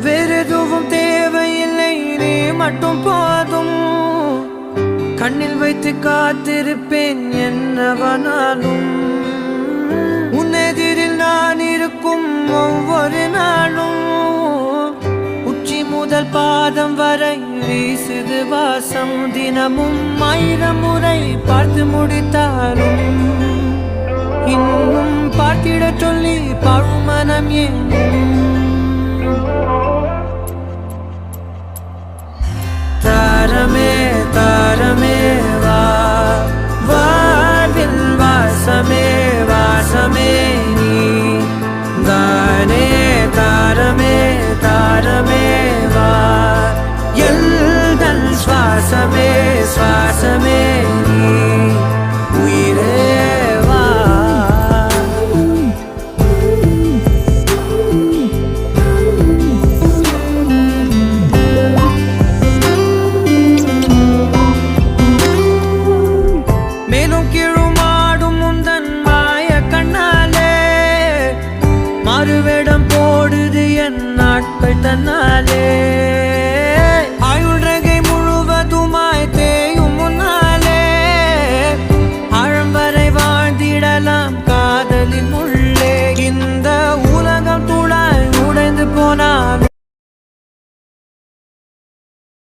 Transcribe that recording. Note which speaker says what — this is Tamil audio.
Speaker 1: வேறெதுவும் தேவையில்லை, நீ மட்டும் போதும். கண்ணில் வைத்து காத்திருப்பேன் என்னவனாலும். உன்னெதிரில் நான் இருக்கும் ஒவ்வொரு நாளும். உச்சி முதல் பாதம் வரை வீசுது வாசம். தினமும் 1000 முறை பார்த்து முடித்தாலும் இன்னும் பார்த்திட சொல்லி பழுமனம் ஏன்? தாரமே தாரமே வா, வாழ்வில் வாசமே வாசமே நீ தானே. தாரமே தாரமே வா, எல்தன் சுவாசமே சுவாசமே நீ உயிரே வா. மேலும் கீழுமாடும் முந்தன் மாய கண்ணாலே மாறுவேடம் போடுது என் நாட்கள் தன்னாலே.